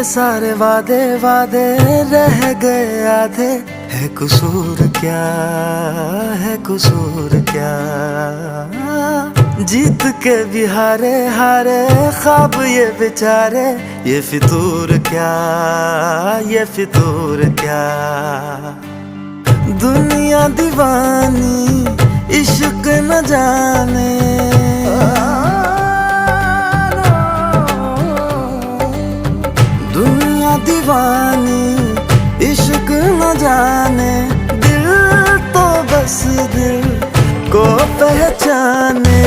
सारे वादे वादे रह गए आधे। है कसूर क्या, है कसूर क्या, जीत के भी हारे हारे ख्वाब ये बेचारे। ये फितूर क्या, ये फितूर क्या, दुनिया दीवानी इश्क न जाने। दुनिया दीवानी इश्क न जाने, दिल तो बस दिल को पहचाने।